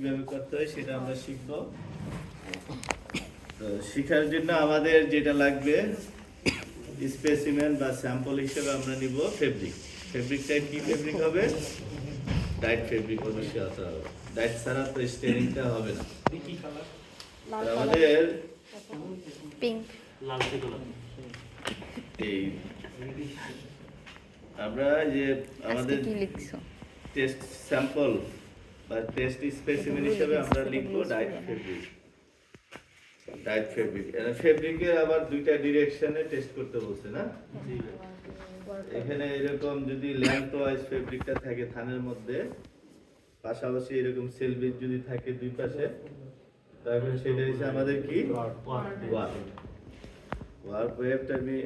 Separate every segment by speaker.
Speaker 1: কিভাবে করতে হয় সেটা আমরা শিখব। তো শেখার জন্য আমাদের যেটা লাগবে স্পেসিমেন বা স্যাম্পল হিসেবে আমরা নিব ফেব্রিক। ফেব্রিকটা কি ফেব্রিক হবে? ডাইট ফেব্রিক অবশ্যই হতে হবে। ডাইট ছাড়া তো স্টেনিংটা হবে না। তো আমাদের
Speaker 2: পিঙ্ক
Speaker 1: এই আমরা যে আমাদের
Speaker 2: কি লিখছো?
Speaker 1: টেস্ট স্যাম্পল বা টেস্ট স্পেসিমেন হিসেবে আমরা লিখবো ডাইট ফেব্রিক। ডাইট ফেব্রিক, ফেব্রিকের আবার দুইটা ডিরেকশনে টেস্ট করতে বলছে না? এখানে এরকম যদি লেন্থ ওয়াইজ ফেব্রিকটা থাকে থানের মধ্যে, পাশাপাশি এরকম সেলভেজ যদি থাকে দুই পাশে, তাহলে সেটা হচ্ছে আমাদের কি ওয়ার্প ওয়েবটা আমি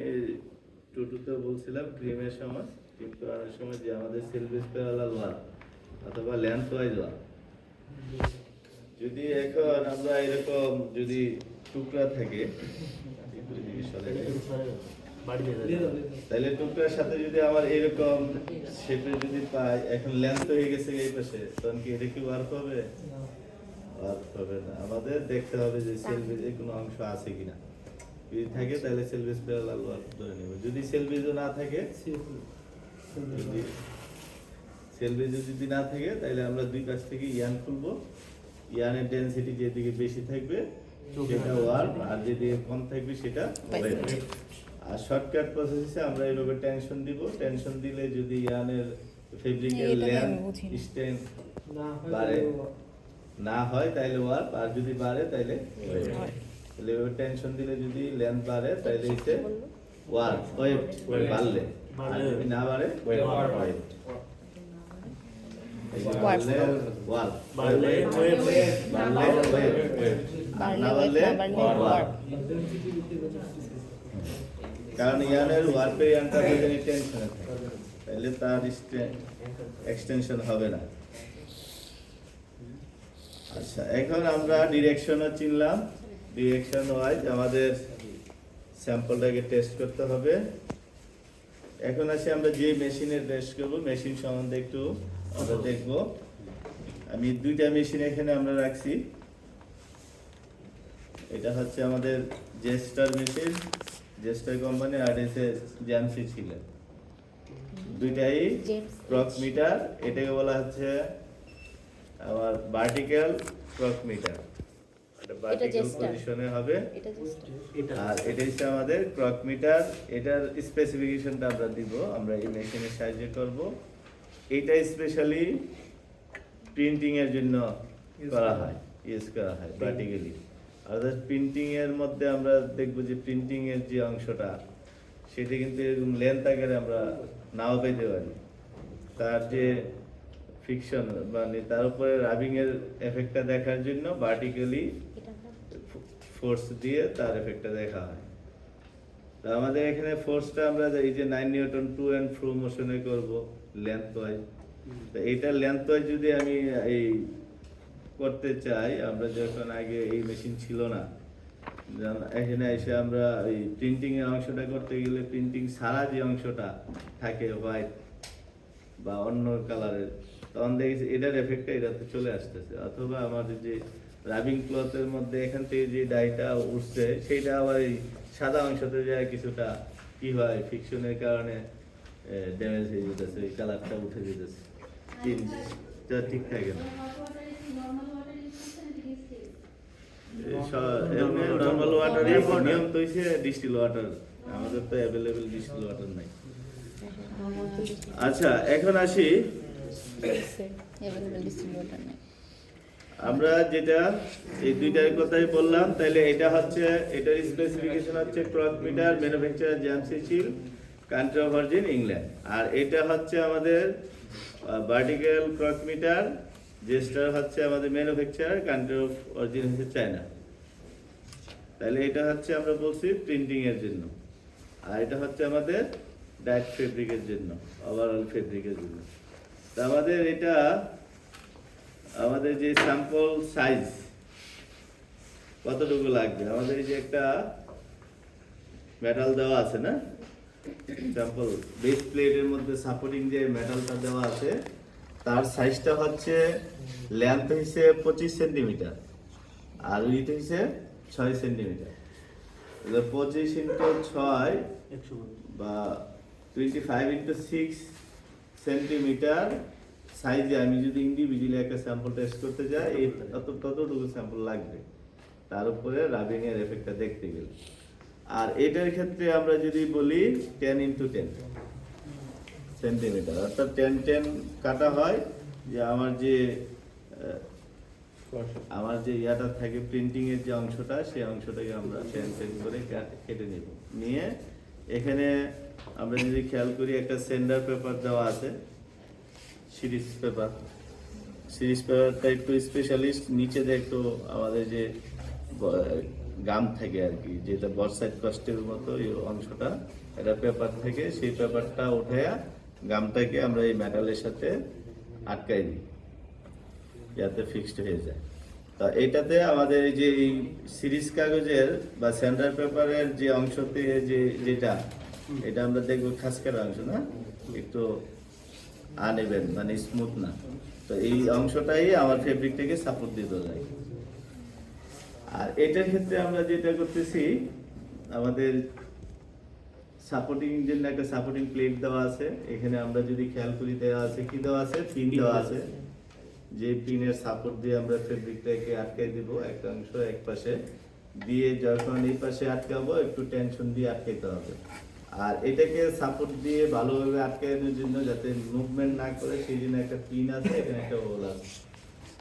Speaker 1: টুটুতে বলছিলাম ক্রিমের সময়, কিন্তু অনেক সময় যে আমাদের সেলভেজ প্যারালাল ওয়ার্প অথবা লেন্থ ওয়াইজ ওয়ার্প। যদি এখন আমরা এরকম যদি টুকরা থাকে তাহলে টুকরার সাথে যদি আমার এরকম শেপে যদি পাই, এখন লেন্থ হয়ে গেছে এই পাশে, তখন কি এটা কি ওয়ার্ক হবে? ওয়ার্ক হবে না। আমাদের দেখতে হবে যে সেলভেজে কোনো অংশ আছে কিনা। যদি থাকে তাহলে সেলভেজ প্যারালাল ওয়ার্ক ধরে নেব। যদি সেলভেজও না থাকে, যদি সেলভেজ যদি না থাকে তাহলে আমরা দুই পাশ থেকে ইয়ান খুলবো। ইয়ানের ডেনসিটি যেদিকে বেশি থাকবে সেটা ওয়ার্প, আর যেদিকে কম থাকবে সেটা ওয়েভ। আর শর্টকাট প্রসেসে আমরা এইভাবে টেনশন দিব। টেনশন দিলে যদি ইয়ানের ফেব্রিকের লেন্থ স্ট্রেংথ বাড়ে না হয় তাহলে ওয়ার্প, আর যদি বাড়ে তাহলে ওয়েভ। তাহলে এইভাবে টেনশন দিলে যদি লেন্থ বাড়ে তাহলে হচ্ছে ওয়ার্প, ওয়েভ বাড়লে, আর যদি না বাড়ে ওয়েভ। কারণ ইয়ানের ওয়ার্পে ইয়ানটা যদি টেনশনে থাকে তাহলে তার এক্সটেনশন হবে না। আচ্ছা, এখন আমরা ডিরেকশনও চিনলাম। ডিরেকশন ওয়াইজ আমাদের স্যাম্পলটাকে টেস্ট করতে হবে। এখন আসি আমরা যে মেশিনের টেস্ট করব, মেশিন সম্বন্ধে একটু আমরা দেখব। আমি দুইটা মেশিন এখানে আমরা রাখছি। এটা হচ্ছে আমাদের জেস্টার মেশিন, জেস্টার কোম্পানি, আর এসে জ্যামসি ছিল। দুইটাই ক্রক মিটার। এটাকে বলা হচ্ছে আমার ভার্টিক্যাল ক্রক মিটার। এটা ভার্টিক্যাল পজিশনে হবে, আর এটা হচ্ছে আমাদের ক্রক মিটার। এটার স্পেসিফিকেশনটা আমরা দিব, আমরা এই মেশিনের সাহায্যে করব। এটা স্পেশালি প্রিন্টিং এর জন্য করা হয়, ইউজ করা হয় ভার্টিক্যালি। আর প্রিন্টিং এর মধ্যে আমরা দেখবো যে প্রিন্টিং এর যে অংশটা সেটা কিন্তু এরকম লেন্থ আকারে আমরা নাও পেতে পারি। তার যে ফিকশন মানে তার উপরে রাবিং এর এফেক্টটা দেখার জন্য ভার্টিক্যালি ফোর্স দিয়ে তার এফেক্টটা দেখা হয়। তো আমাদের এখানে ফোর্সটা আমরা এই যে 9 নিউটন টু এন্ড ফ্রো মোশনে করব লেন্থ ওয়াইজ। তো এইটা লেন্থ ওয়াইজ যদি আমি এই করতে চাই, আমরা যখন আগে এই মেশিন ছিল না, এখানে এসে আমরা এই প্রিন্টিং এর অংশটা করতে গেলে প্রিন্টিং ছাড়া যে অংশটা থাকে হোয়াইট বা অন্য কালারের, তখন দেখেছি এটার এফেক্টটা এটাতে চলে আসতেছে। অথবা আমাদের যে রাবিং ক্লথের মধ্যে এখান থেকে যে ডাইটা উঠছে সেইটা আবার এই সাদা অংশতে যায় কিছুটা কি হয় ফিকশনের কারণে ড্যামেজ হয়ে যেতেছে, এই কালারটা উঠে যেতেছে, ঠিক থাকে না। নরমাল ওয়াটারে নিয়ম তো হইছে ডিস্টিল ওয়াটার, আমাদের তো অ্যাভেলেবল ডিস্টিল ওয়াটার নাই। আচ্ছা, এখন আসি আমরা যেটা এই দুইটার কথাই বললাম। তাহলে এটা হচ্ছে, এটার স্পেসিফিকেশন হচ্ছে ক্রক মিটার, ম্যানুফ্যাকচারার জ্যামসি চিল, কান্ট্রি অফ অরিজিন ইংল্যান্ড। আর এটা হচ্ছে আমাদের ভার্টিক্যাল ক্রক মিটার, জেস্টার হচ্ছে আমাদের ম্যানুফ্যাকচারার, কান্ট্রি অফ অরিজিন হচ্ছে চায়না। তাহলে এটা হচ্ছে আমরা বলছি প্রিন্টিং এর জন্য, আর এটা হচ্ছে আমাদের ডাইট ফেব্রিকের জন্য, ওভারঅল ফেব্রিকের জন্য। তো আমাদের এটা আমাদের যে স্যাম্পল সাইজ কতটুকু লাগবে, আমাদের এই যে একটা মেটাল দেওয়া আছে না, স্যাম্পল বেস প্লেটের মধ্যে সাপোর্টিং যে মেটালটা দেওয়া আছে তার সাইজটা হচ্ছে লেন্থ হইছে 25 সেন্টিমিটার আর উইথ হইছে 6 সেন্টিমিটার। 25 ইন্টু 6 বা 25 ইন্টু 6 সেন্টিমিটার সাইজে আমি যদি ইন্ডিভিজুয়ালি একটা স্যাম্পল টেস্ট করতে যাই এই ততটুকু স্যাম্পল লাগবে তার উপরে রাবিং এর এফেক্টটা দেখতে গেলে। আর এটার ক্ষেত্রে আমরা যদি বলি 10 ইন্টু 10 সেন্টিমিটার, অর্থাৎ 10 কাটা হয় যে আমার যে ইয়াটা থাকে প্রিন্টিং এর যে অংশটা সেই অংশটাকে আমরা 10 করে কেটে নিব। নিয়ে এখানে আমরা যদি খেয়াল করি একটা সেন্ডার পেপার দেওয়া আছে, সিরিজ পেপারটা একটু স্পেশালিস্ট, নিচে একটু আমাদের যে গাম থাকে আর কি, যেটা বর্সাইড কষ্টের মতো এই অংশটা, এটা পেপার থেকে সেই পেপারটা উঠে গামটাকে আমরা এই মেটালের সাথে আটকাই দিই যাতে ফিক্সড হয়ে যায়। তা এটাতে আমাদের এই যে সিরিজ কাগজের বা সেন্টার পেপারের যে অংশতে যেটা এটা আমরা দেখবো খাসকার অংশ না, একটু আনইভেন মানে স্মুথ না, তো এই অংশটাই আমার ফেব্রিকটাকে সাপোর্ট দিতে যায়। আর এটার ক্ষেত্রে আমরা যেটা করতেছি, আমাদের সাপোর্টিং জন্য একটা সাপোর্টিং প্লেট দেওয়া আছে, এখানে আমরা যদি খেয়াল করি দেওয়া আছে কি দেওয়া আছে, পিন দেওয়া আছে, যে পিনের সাপোর্ট দিয়ে আমরা ফেব্রিকটাকে আটকাই দিব একটা অংশ এক পাশে দিয়ে, যখন এই পাশে আটকাবো একটু টেনশন দিয়ে আটকাইতে হবে। আর এটাকে সাপোর্ট দিয়ে ভালোভাবে আটকানোর জন্য যাতে মুভমেন্ট না করে সেই জন্য একটা পিন আছে, এখানে একটা হোল আছে,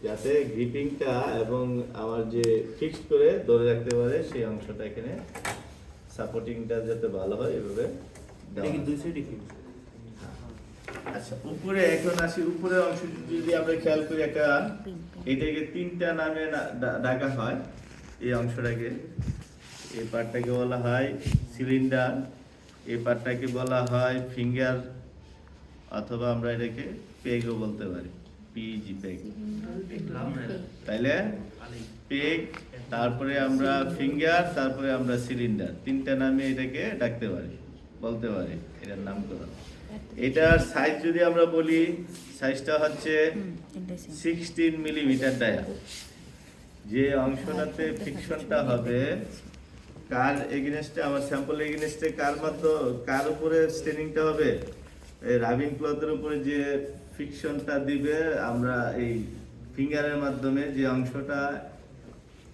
Speaker 1: যাতে গ্রিপিংটা এবং আমার যে ফিক্সড করে ধরে রাখতে পারে সেই অংশটা এখানে সাপোর্টিংটা যাতে ভালো হয় এভাবে দেওয়া আছে। আচ্ছা, উপরে এখন আসি, উপরের অংশ যদি আমরা খেয়াল করি একটা এটাকে 3টা নামে ডাকা হয়। এই অংশটাকে, এই পার্টটাকে বলা হয় সিলিন্ডার, এই পার্টটাকে বলা হয় ফিঙ্গার, অথবা আমরা এটাকে পেগও বলতে পারি, পিজি পেগ। তাইলে পেগ, তারপরে আমরা ফিঙ্গার, তারপরে আমরা সিলিন্ডার, 3টা নামে এটাকে ডাকতে পারি, বলতে পারি এটার নামকরণ। এটার সাইজ যদি আমরা বলি, সাইজটা হচ্ছে 16 মিলিমিটার ডায়া। যে অংশটাতে ফিকশনটা হবে কার এগেইনস্টে, আমার স্যাম্পল এগেইনস্টে কার উপরে স্টেনিংটা হবে, এই রাবিং ক্লথের উপরে যে ফিকশনটা দিবে আমরা এই ফিঙ্গারের মাধ্যমে, যে অংশটা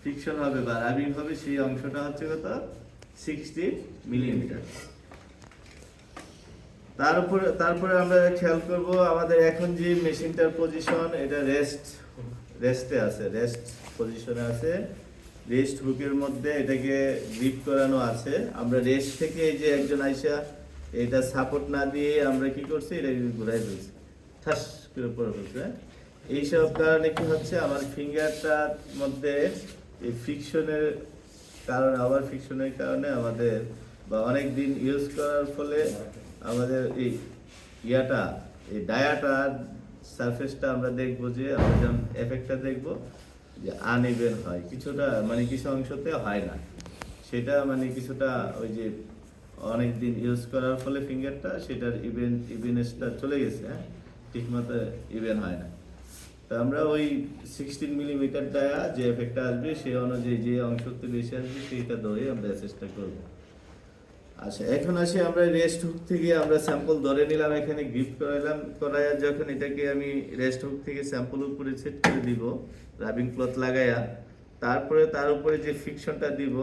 Speaker 1: ফিকশন হবে বা রাবিং হবে সেই অংশটা হচ্ছে কত, 60 মিলিমিটার। তারপরে আমরা খেয়াল করব আমাদের এখন যে মেশিনটার পজিশন, এটা রেস্টে আছে, রেস্ট পজিশনে আছে, রেস্ট হুকের মধ্যে এটাকে গ্রিপ করানো আছে। আমরা রেস্ট থেকে এই যে একজন আইসা এটা সাপোর্ট না দিয়ে আমরা কি করছি, এটাকে ঘুরাই ফেলছি, ঠাস করে পড়ে ফেলছে। এইসব কারণে কি হচ্ছে, আমার ফিঙ্গারটার মধ্যে এই ফ্রিকশনের কারণে, আবার ফ্রিকশনের কারণে আমাদের বা অনেক দিন ইউজ করার ফলে আমাদের এই এই ডায়াটার সারফেসটা আমরা দেখবো যে আমরা যখন এফেক্টটা দেখবো যে আনইভেন হয় কিছুটা, মানে কিছু অংশতে হয় না, সেটা মানে কিছুটা ওই যে অনেক দিন ইউজ করার ফলে ফিঙ্গারটা সেটার ইভেনেসটা চলে গেছে, হ্যাঁ, ঠিক মতো ইভেন হয় না। তো আমরা ওই 16 মিলিমিটার ডায়া যে এফেক্টটা আসবে সেই অনুযায়ী যে অংশতে বেশি আসবে সেইটা ধরে আমরা চেষ্টা করবো। আচ্ছা, এখন আসি আমরা রেস্ট হুক থেকে আমরা স্যাম্পল ধরে নিলাম, এখানে গ্রিপ করাইয়া যখন এটাকে আমি রেস্ট হুক থেকে স্যাম্পল উপরে সেট করে দিব রাবিং ক্লথ লাগাইয়া, তারপরে তার উপরে যে ফিকশনটা দিব,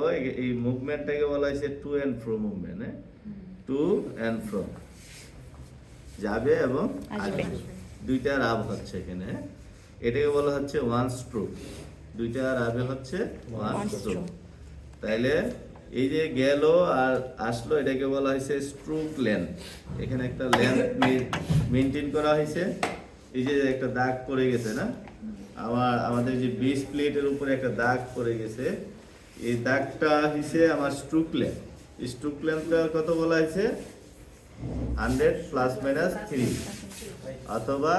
Speaker 1: এই মুভমেন্টটাকে বলা হয়েছে টু অ্যান্ড ফ্রো মুভমেন্ট, হ্যাঁ, টু অ্যান্ড ফ্রো, যাবে এবং আসবে, দুইটা রাব হচ্ছে এখানে, এটাকে বলা হচ্ছে ওয়ান স্ট্রোক, দুইটা রাবে হচ্ছে ওয়ান স্ট্রোক। তাইলে এই যে গেল আর আসলো, এটাকে বলা হয়েছে স্ট্রোক লেন্থ। এখানে একটা লেন্থ মেনটেন করা হয়েছে। এই যে একটা দাগ পড়ে গেছে না, আমাদের যে বেস প্লেটের উপরে একটা দাগ পড়ে গেছে, এই দাগটা হচ্ছে আমার স্ট্রোক লেন্থ। স্ট্রোক লেন্থটা কত বলা হয়েছে, 100 ± 3 অথবা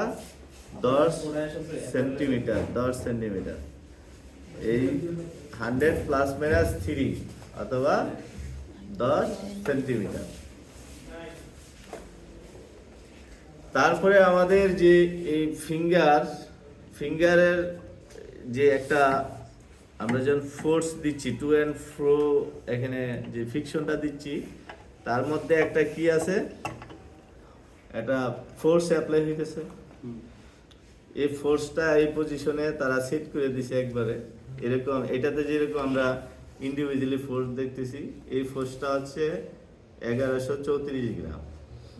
Speaker 1: 10 সেন্টিমিটার। এই 100 ± 3 অথবা 10 সেন্টিমিটার। তারপরে আমাদের যে এই ফিঙ্গারের যে একটা আমরা যখন ফোর্স দিচ্ছি টু অ্যান্ড ফ্রো, এখানে যে ফিকশনটা দিচ্ছি তার মধ্যে একটা কি আছে, একটা ফোর্স অ্যাপ্লাই হইতেছে। এই ফোর্সটা এই পজিশনে তারা সেট করে দিছে একবারে এরকম। এটাতে যেরকম আমরা ইন্ডিভিজুয়ালি ফোর্স দেখতেছি, এই ফোর্সটা হচ্ছে 1134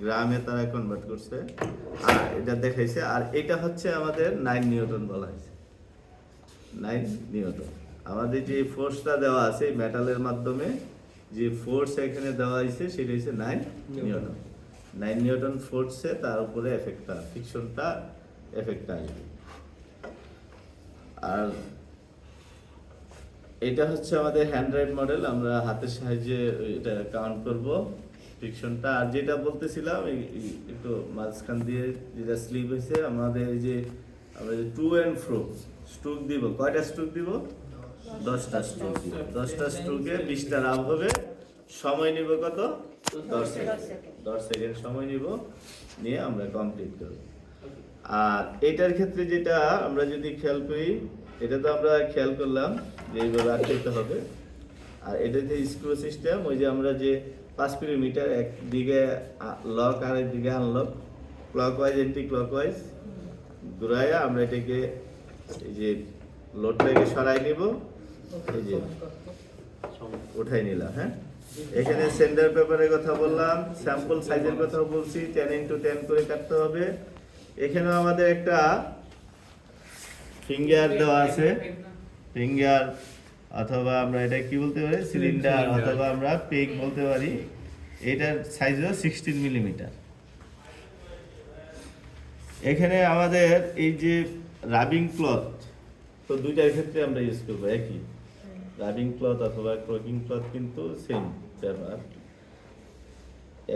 Speaker 1: গ্রামে তারা কনভার্ট করছে আর এটা দেখাইছে। আর এটা হচ্ছে আমাদের 9 নিউটন বলা হয়েছে। 9 নিউটন আমাদের যে ফোর্সটা দেওয়া আছে মেটালের মাধ্যমে, যে ফোর্স এখানে দেওয়া হয়েছে সেটা হচ্ছে 9 নিউটন। 9 নিউটন ফোর্সে তার উপরে এফেক্টটা, ফিকশনটা এফেক্টটা আসবে। আর এটা হচ্ছে আমাদের হ্যান্ডরাইট মডেল, আমরা হাতের সাহায্যে এটা কাউন্ট করব ফ্রিকশনটা। আর যেটা বলতেছিলাম একটু মাঝখান দিয়ে যেটা স্লিপ হয়েছে আমাদের, এই যে আমরা যে টু অ্যান্ড ফ্রো স্ট্রোক দিব, কয়টা স্ট্রোক দিব? 10টা স্ট্রোক দিব। 10টা স্ট্রোকে 20টা রাব হবে। সময় নিব কত? 10 সেকেন্ড। 10 সেকেন্ড সময় নিব, নিয়ে আমরা কমপ্লিট করব। আর এটার ক্ষেত্রে যেটা আমরা যদি খেয়াল করি, এটা তো আমরা খেয়াল করলাম যে এইভাবে আটকাইতে হবে। আর এটাতে স্ক্রু সিস্টেম, ওই যে আমরা যে 5 মিলিমিটার একদিকে লক আর একদিকে আনলক, ক্লকওয়াইজ এন্টি ক্লকওয়াইজ ঘুরাইয়া আমরা এটাকে এই যে লোডটাকে সরাই নিব, এই যে উঠাই নিলাম। হ্যাঁ, এখানে সেন্টার পেপারের কথা বললাম, স্যাম্পল সাইজের কথা বলছি, 10x10 করে কাটতে হবে। এখানেও আমাদের একটা ফিঙ্গার দেওয়া আছে, ফিঙ্গার অথবা আমরা এটা কি বলতে পারি, সিলিন্ডার অথবা আমরা পেগ বলতে পারি। এটার সাইজ হলো 16 মিলিমিটার। এখানে আমাদের এই যে রাবিং ক্লথ, তো দুইটার ক্ষেত্রে আমরা ইউজ করবো একই, রাবিং ক্লথ অথবা ক্রকিং ক্লথ কিন্তু সেম ব্যাপার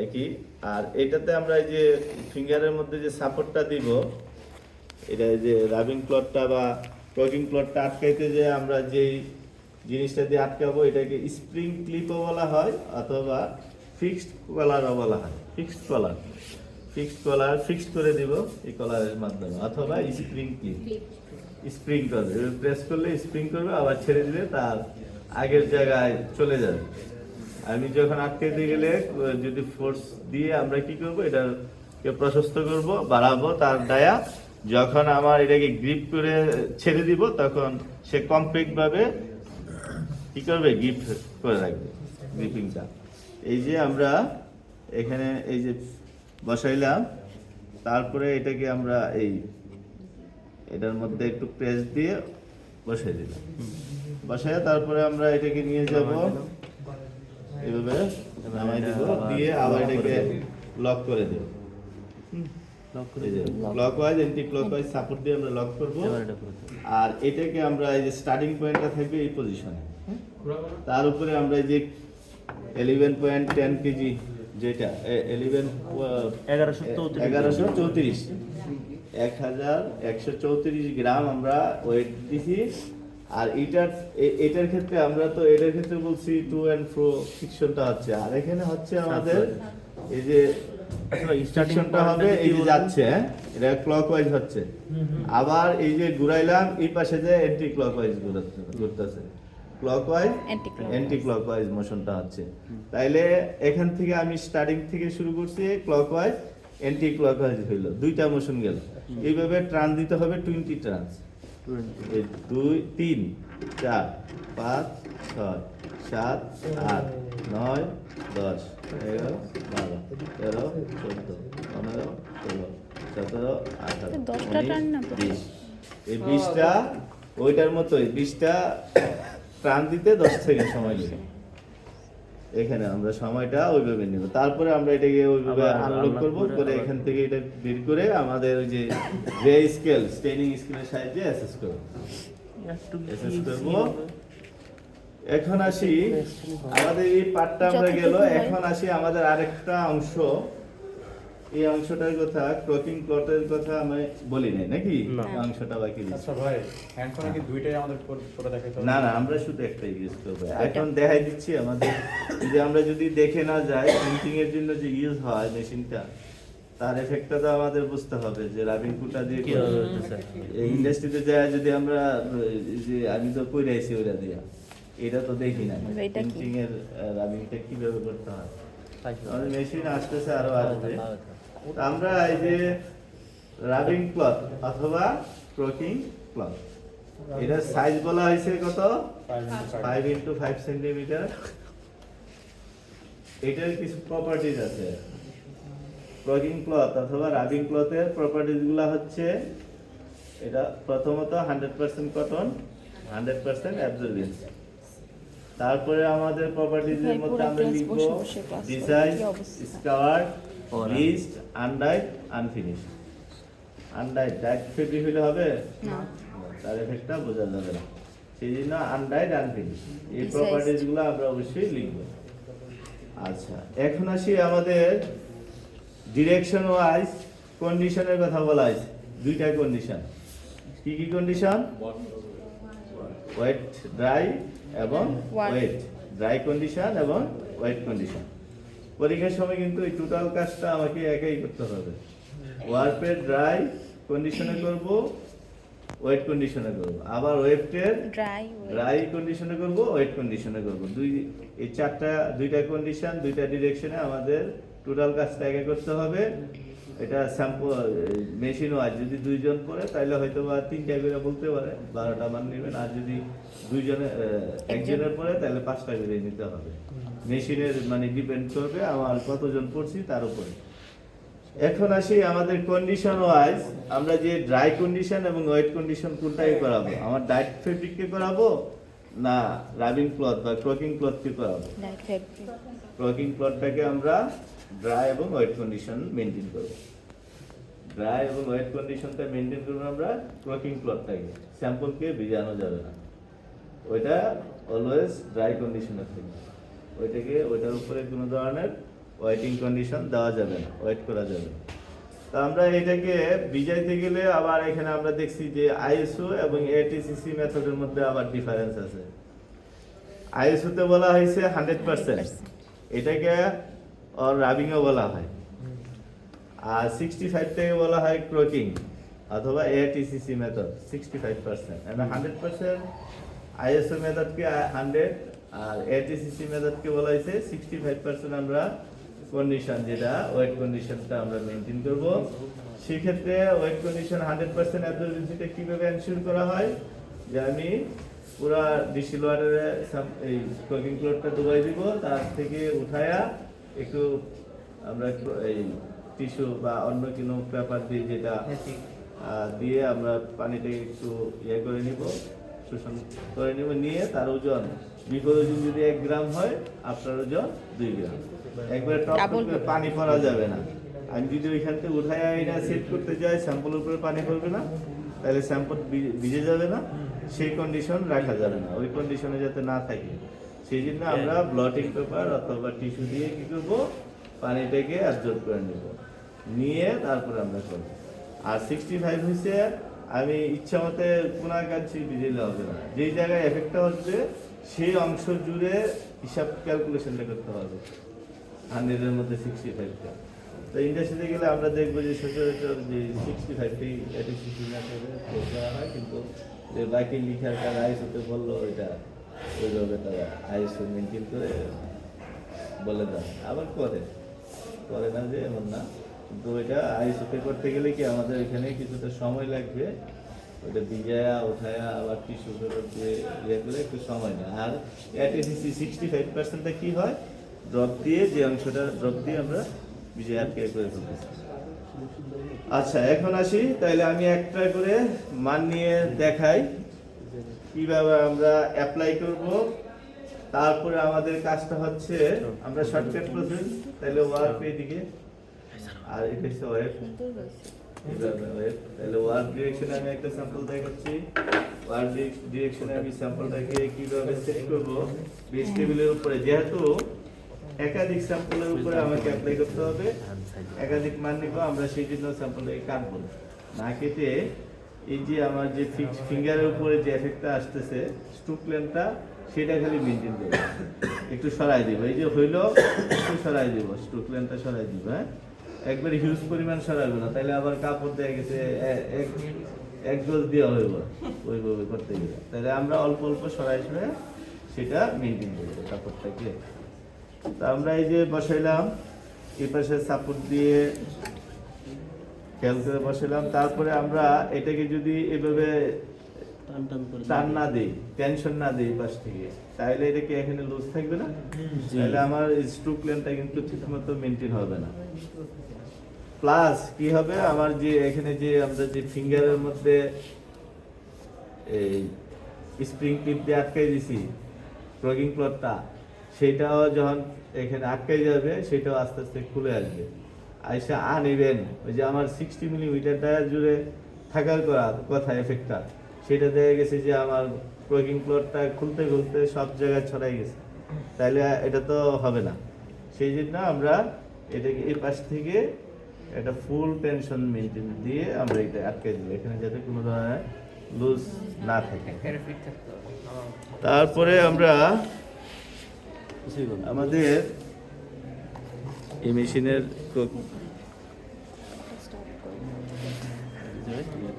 Speaker 1: একই। আর এটাতে আমরা এই যে ফিঙ্গারের মধ্যে যে সাপোর্টটা দিব, এটা যে রাবিং ক্লথটা বা ক্রকিং ক্লথটা আটকাইতে যে আমরা যেই জিনিসটা দিয়ে আটকাবো এটাকে স্প্রিং ক্লিপও বলা হয় অথবা ফিক্সড কলারও বলা হয়। ফিক্সড কলার ফিক্সড করে দিব এই কলারের মাধ্যমে, অথবা স্প্রিং ক্লিপ, স্প্রিং করবে, প্রেস করলে স্প্রিং করবে, আবার ছেড়ে দিলে তার আগের জায়গায় চলে যাবে। আমি যখন আটকে দিয়ে গেলে যদি ফোর্স দিয়ে আমরা কি করব, এটাকে প্রশস্ত করব, বাড়াবো তার দায়া। যখন আমার এটাকে গ্রিপ করে ছেড়ে দিব তখন সে কমপ্লিট ভাবে কি করবে, গ্রিপ করে রাখবে গ্রিপিংটা। এই যে আমরা এখানে এই যে বসাইলাম, তারপরে এটাকে আমরা এটার মধ্যে একটু প্রেস দিয়ে বসাই দিলাম। বসাই তারপরে আমরা এটাকে নিয়ে যাব, এইভাবে নামাই দিব, দিয়ে আবার এটাকে লক করে দেব। ক্লকওয়াইজ এন্টি ক্লকওয়াইজ সাপোর্ট দিয়ে আমরা লক করব। আর এটাকে আমরা এই যে স্টার্টিং পয়েন্টটা থাকবে এই পজিশনে, তার উপরে আমরা এই যে 11.10 কেজি, যেটা 1134 গ্রাম আমরা ওয়েট দিছি। আর এটার ক্ষেত্রে আমরা তো এটার ক্ষেত্রে বলছি টু অ্যান্ড ফ্রো ফিকশনটা হচ্ছে, আর এখানে হচ্ছে আমাদের এই যে ফিকশনটা হবে এই যে যাচ্ছে, এটা ক্লকওয়াইজ হচ্ছে। আবার এই যে ঘুরাইলাম এই পাশে যে অ্যান্টি ক্লকওয়াইজ ঘুরতেছে, ক্লকওয়াইজ অ্যান্টি ক্লকওয়াইজ মোশনটা হচ্ছে। তাইলে এখান থেকে আমি স্টার্টিং থেকে শুরু করছি, ক্লকওয়াইজ অ্যান্টি ক্লকওয়াইজ হইলো, দুইটা মোশন গেল। এইভাবে টার্ন দিতে হবে 20 টার্ন, 2 3 4 5 6 7 8 9 10 11 12 13 14 15 16 17 18 19 20। এই 20টা ওইটার মতোই 20টা টার্ন দিতে 10 সেকেন্ড সময় লাগে। এখানে আমরা সময়টা ওইভাবে নিব, তারপরে আমরা এটাকে ওইভাবে আনলক করব, করে এখান থেকে এটা বের করে আমাদের ওই যে গ্রে স্কেল, স্টেনিং স্কেলের সাহায্যে অ্যাসেস করব। এখন আসি আমাদের এই পার্টটা আমরা গেল, এখন আসি আমাদের আরেকটা অংশ। এই অংশটার কথা, ক্রকিং ক্লথের কথা আমি বলি নাই নাকি, অংশটা বাকি।
Speaker 3: আচ্ছা ভাই, হ্যান্ডফোনে কি দুইটাই আমাদের করে দেখাইতে হবে?
Speaker 1: না আমরা শুধু একটাই ইউজ করব। এখন দেখাই দিচ্ছি আমাদের, যে আমরা যদি দেখে না যাই প্রিন্টিং এর জন্য যে ইউজ হয় মেশিনটা, তার এফেক্টটা তো আমাদের বুঝতে হবে যে রাবিং কুটা দিয়ে
Speaker 4: কিভাবে হইতেছে?
Speaker 1: এই ইন্ডাস্ট্রিতে যায় যদি আমরা যে আমি তো কই রাইছি ওইটা দিয়া এটা তো দেখি না
Speaker 2: এটা কি?
Speaker 1: প্রিন্টিং এর রাবিংটা কিভাবে করতে হয়
Speaker 4: পাইছো?
Speaker 1: আমাদের মেশিন আসতেছে আরো আসবে
Speaker 4: ভালো তো।
Speaker 1: তো আমরা এই যে রাবিং ক্লথ অথবা ক্রকিং ক্লথ এটার সাইজ বলা হয়েছে কত 5 ইন্টু 5 সেন্টিমিটার এটার কিছু প্রপার্টিজ আছে ক্রকিং ক্লথ অথবা রাবিং ক্লথের প্রপার্টিজ গুলা হচ্ছে এটা প্রথমত 100% কটন 100% অ্যাবজর্বেন্স তারপরে আমাদের প্রপার্টিজের
Speaker 2: ভাই,
Speaker 1: মধ্যে
Speaker 2: পুরা
Speaker 1: আমরা
Speaker 2: class
Speaker 1: লিখব
Speaker 2: বসে বসে class করে,
Speaker 1: ডিজাইন
Speaker 2: কি অবস্থা?
Speaker 1: স্কাওয়ার্ড
Speaker 4: ওরা।
Speaker 1: ব্লিচড আনডাইড আনফিনিশ আনডাইড ডাইড ফেব্রিক হলে হবে
Speaker 2: না
Speaker 1: তার এফেক্টটা বোঝা যাবে না সেই জন্য আনডাইড আনফিনিশ এই
Speaker 2: Precise.
Speaker 1: প্রপার্টিজ গুলো আমরা অবশ্যই লিখব আচ্ছা এখন আসি আমাদের ডিরেকশন ওয়াইজ কন্ডিশনের কথা বলা হয়েছে দুইটা কন্ডিশন কি কি কন্ডিশন ওয়েট ড্রাই এবং
Speaker 2: Wet.
Speaker 1: ওয়েট ড্রাই কন্ডিশন এবং ওয়েট কন্ডিশন পরীক্ষার সময় কিন্তু এই টোটাল কাজটা আমাকে একাই করতে হবে ওয়ার্পের ড্রাই কন্ডিশনে করব ওয়েট কন্ডিশনে করব আবার ওয়েটের
Speaker 2: ড্রাই
Speaker 1: ড্রাই কন্ডিশনে করব ওয়েট কন্ডিশনে করব এই দুইটা কন্ডিশন দুইটা ডিরেকশনে আমাদের টোটাল কাজটা একা করতে হবে এটা স্যাম্পল মেশিন ওয়াইজ যদি দুইজন পড়ে তাহলে হয়তো বা তিনটা করে বলতে পারে 12টা মান নেবেন আর যদি একজনের পড়ে তাহলে 5টা করে নিতে হবে মেশিনের মানে ডিপেন্ড করবে আমার কতজন পড়ছি তার উপরে এখন আসি আমাদের কন্ডিশন ওয়াইজ আমরা যে ড্রাই কন্ডিশন এবং ওয়েট কন্ডিশন কোনটাই করাবো আমার ডাইট ফেব্রিককে করাবো না রাবিং ক্লথ বা ক্রকিং ক্লথকে করাবো
Speaker 2: লাইট ফ্যাব্রিক
Speaker 1: ক্রকিং ক্লথটাকে আমরা ড্রাই এবং ওয়েট কন্ডিশন মেনটেন করব ড্রাই এবং ওয়েট কন্ডিশনটা মেনটেন করব আমরা ক্রকিং ক্লথটাকে স্যাম্পলকে ভিজানো যাবে না ওইটা অলওয়েজ ড্রাই কন্ডিশনে থাকবে ওইটার উপরে কোনো ধরনের ওয়েটিং কন্ডিশন দেওয়া যাবে না ওয়েট করা যাবে না তো আমরা এটাকে ভিজাইতে গেলে আবার এখানে আমরা দেখছি যে আইএসও এবং এটিসিসি মেথডের মধ্যে আবার ডিফারেন্স আছে আইএসও তে বলা হয়েছে 100% এটাকে রাবিংও বলা হয় আর 65 থেকে বলা হয় ক্রকিং অথবা এটিসিসি মেথড 65% এবং 100% আইএসও মেথডকে 100 আর এটিসিসি মেথডকে বলা হয়েছে 65% আমরা কন্ডিশন যেটা ওয়েট কন্ডিশনটা আমরা মেনটেন করব সেই ক্ষেত্রে ওয়েট কন্ডিশন 100% অ্যাবজর্বেন্সিটা কিভাবে এনশিওর করা হয় যে আমি পুরা ডিস্টিল ওয়াটারে এই ক্রকিং ক্লথটা ডুবাই দিব তার থেকে উঠায়া একটু আমরা এই টিস্যু বা অন্য কোনো পেপার দিয়ে যেটা দিয়ে আমরা পানিটাকে একটু ইয়ে করে নিব শোষণ করে নিব নিয়ে তার ওজন বিপদ ওজন যদি 1 গ্রাম হয় আপনার ওজন 2 গ্রাম একবারে টপ করে পানি পড়া যাবে না আমি যদি ওইখান থেকে উঠায়া এটা সেট করতে যাই স্যাম্পলের উপরে পানি পড়বে না তাহলে স্যাম্পল ভিজে যাবে না সেই কন্ডিশন রাখা যাবে না ওই কন্ডিশনে যাতে না থাকে সেই জন্য আমরা ব্লটিং পেপার অথবা টিস্যু দিয়ে কি করব পানিটাকে অ্যাবজর্ব করে নেব নিয়ে তারপরে আমরা করব আর 65 হইছে আমি ইচ্ছা মতে কোনা কাছে ভিজাইলে হবে না যেই জায়গায় এফেক্টটা হচ্ছে সেই অংশ জুড়ে হিসাব ক্যালকুলেশনটা করতে হবে 100 এর মধ্যে 65টা তো ইন্ডাস্ট্রিতে গেলে আমরা দেখবো যে সচরাচর যে 65টি এটিসিসি মেথডে করা হয় কিন্তু যে বাকি লিখার কাজ আইএসওতে বললো ওইটা ওইভাবে তারা আইএসও মেনটেন করে বলে দেয় আবার করে না যে এমন না কিন্তু ওইটা আইএসওতে করতে গেলে কি আমাদের এখানে কিছুটা সময় লাগবে ওটা ভিজায়া উঠায়া আবার টিস্যু পেপার দিয়ে ইয়ে করে একটু সময় নেয় আর এটিসিসি 65%টা কি হয় ড্রপ দিয়ে যে অংশটা ড্রপ দিয়ে আমরা ভিজায় আটকে করে ফেলতেছি আচ্ছা এখন আসি তাহলে আমি একটা করে মান নিয়ে দেখাই কিভাবে আমরা অ্যাপ্লাই করব তারপরে আমাদের কাজটা হচ্ছে আমরা শর্টকাট প্রসেস তাহলে ওয়ার্ক এদিকে আর এটা হচ্ছে ওয়েব তাহলে ওয়ার্ক ডিরেকশনে আমি একটা স্যাম্পল দেখাচ্ছি ওয়ার্ক ডিরেকশনে আমি স্যাম্পলটাকে কিভাবে সেট করব বেস টেবিলের উপরে যেহেতু একাধিক স্যাম্পলের উপরে আমাকে অ্যাপ্লাই করতে হবে একাধিক মান নিব আমরা সেই জন্য স্যাম্পলটাকে কাটবো না কেটে এই যে আমার যে ফিঙ্গারের উপরে যে এফেক্টটা আসতেছে স্ট্রোক লেন্থটা সেটা খালি মেনটেন করব একটু সরাই দিব এই যে হইলো একটু সরাই দিব স্ট্রোক লেন্থটা সরাই দিব হ্যাঁ একবারে হিউজ পরিমাণ সরাইব না, তাহলে আবার কাপড় দিয়ে গেছে এক গজ দেওয়া হইব ওইভাবে করতে গেলে। তাহলে আমরা অল্প অল্প সরাই সরাই সেটা মেনটেন করবো কাপড়টাকে। তা আমরা এই যে বসাইলাম, এই পাশে সাপোর্ট দিয়ে খেয়াল করে বসাইলাম। তারপরে আমরা এটাকে যদি এভাবে টান না দিই, টেনশন না দিই পাশ থেকে, তাহলে এটা কি এখানে লুজ থাকবে না? তাহলে আমার স্ট্রোক লেনটা কিন্তু ঠিকমতো মেনটেন হবে না। প্লাস কি হবে, আমার যে এখানে যে আমরা যে ফিঙ্গারের মধ্যে এই স্প্রিং ক্লিপ দিয়ে আটকাই দিছি ক্রকিং প্লটটা, সেটাও যখন এখানে আটকাই যাবে সেটাও আস্তে আস্তে খুলে আসবে। আইসা আনইভেন ওই যে আমার 60 মিলিমিটার টায়ার জুড়ে থাকার কথা এফেক্টটা, সেটা দেখা গেছে যে আমার ক্রকিং প্লটটা খুলতে খুলতে সব জায়গায় ছড়াই গেছে। তাহলে এটা তো হবে না। সেই জন্য আমরা এটাকে এই পাশ থেকে একটা ফুল টেনশন মেনটেন দিয়ে আমরা এটা আটকে দিই, এখানে যাতে কোনো ধরনের লুজ না থাকে। তারপরে আমরা আমাদের এই মেশিনের